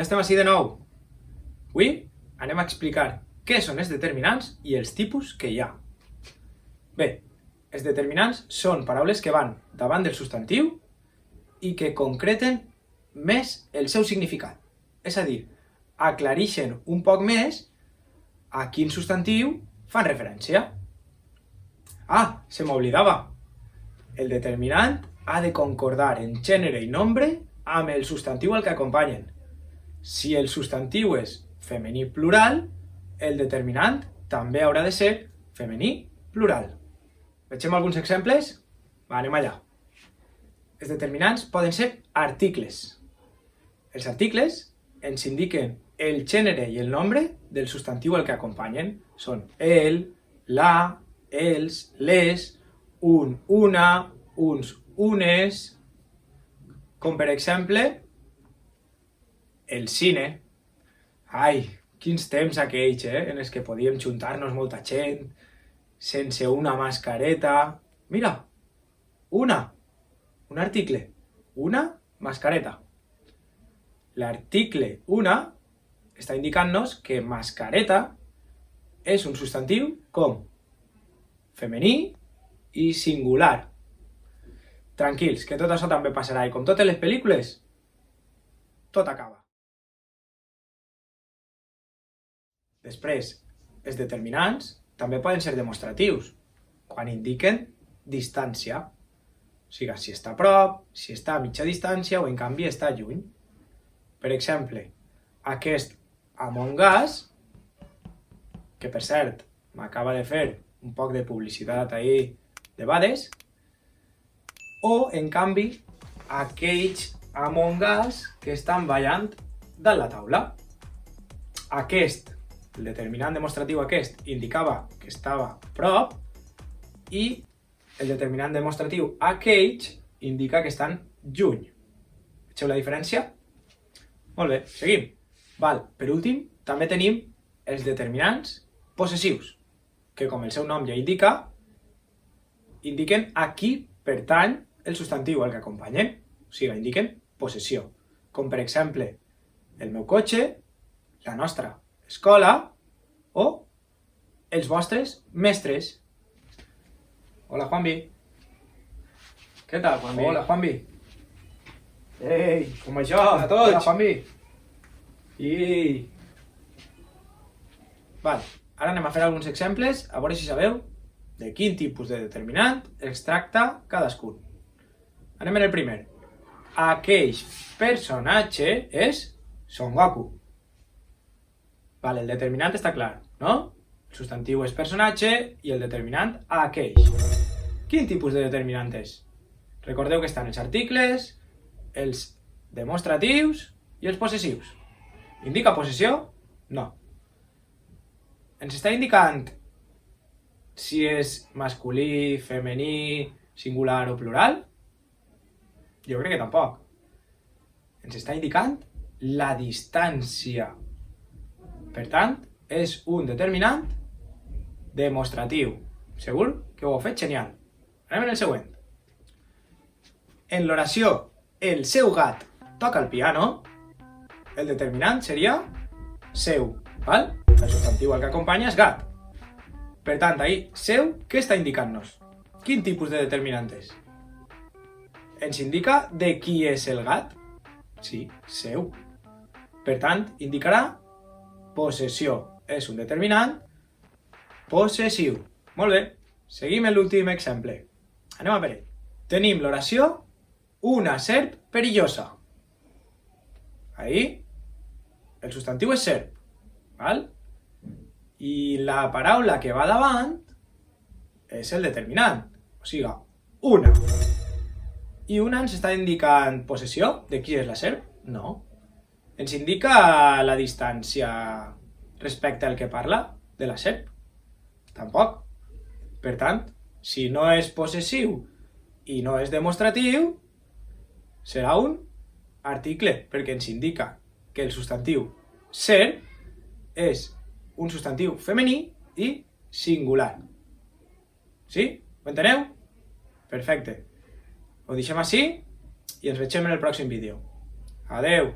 Ja estem ací de nou. Avui anem a explicar què són els determinants i els tipus que hi ha. Bé, els determinants són paraules que van davant del substantiu i que concreten més el seu significat. És a dir, aclareixen un poc més a quin substantiu fan referència. Ah, se m'oblidava. El determinant ha de concordar en gènere i nombre amb el substantiu al que acompanyen. Si el substantiu és femení plural, el determinant també haurà de ser femení plural. Vegem alguns exemples? Va, anem allà. Els determinants poden ser articles. Els articles ens indiquen el gènere i el nombre del substantiu al que acompanyen. Són el, la, els, les, un, una, uns, unes, com per exemple el cine. Ai, quins temps aquells, en els que podíem juntar-nos molta gent, sense una mascareta. Mira, un article, una mascareta. L'article una està indicant-nos que mascareta és un substantiu com femení i singular. Tranquils, que tot això també passarà i com totes les pel·lícules, tot acaba. Després, els determinants també poden ser demostratius, quan indiquen distància. O sigui, si està a prop, si està a mitja distància o en canvi està lluny. Per exemple, aquest Among Us, que per cert m'acaba de fer un poc de publicitat ahí de bades, o en canvi aquells Among Us que estan ballant dalt la taula. Aquest, el determinant demostratiu aquest, indicava que estava a prop i el determinant demostratiu aquells indica que estan lluny. Vegeu la diferència? Molt bé, seguim. Val, per últim, també tenim els determinants possessius, que com el seu nom ja indica, indiquen a qui pertany el substantiu al que acompanyen, o sigui, indiquen possessió, com per exemple el meu cotxe, la nostra escola o els vostres mestres. Hola, Juanvi. Què tal, Juanvi? Hola, Juanvi. Ei, com això? Hola a tots. Hola, Juanvi. Val, ara anem a fer alguns exemples, a veure si sabeu de quin tipus de determinant es tracta cadascun. Anem en el primer. Aquell personatge és Son Goku. Vale, el determinant està clar, no? El substantiu és personatge i el determinant aquell. Quin tipus de determinant és? Recordeu que estan els articles, els demostratius i els possessius. Indica possessió? No. Ens està indicant si és masculí, femení, singular o plural? Jo crec que tampoc. Ens està indicant la distància. Per tant, és un determinant demostratiu. Segur que ho heu fet genial. Anem en el següent. En l'oració el seu gat toca el piano, el determinant seria seu, val? El substantiu al que acompanya és gat. Per tant, ahí, seu, què està indicant-nos? Quin tipus de determinant és? Ens indica de qui és el gat? Sí, seu. Per tant, indicarà possessió. És un determinant possessiu. Molt bé, seguim en l'últim exemple. Anem a veure. Tenim l'oració una serp perillosa. Ahí, el substantiu és serp, val? I la paraula que va davant és el determinant, o sigui, una. I una ens està indicant possessió de qui és la serp? No. Ens indica la distància respecte al que parla de la serp? Tampoc. Per tant, si no és possessiu i no és demostratiu, serà un article, perquè ens indica que el substantiu serp és un substantiu femení i singular. Sí? Ho enteneu? Perfecte. Ho deixem així i ens veiem en el pròxim vídeo. Adeu!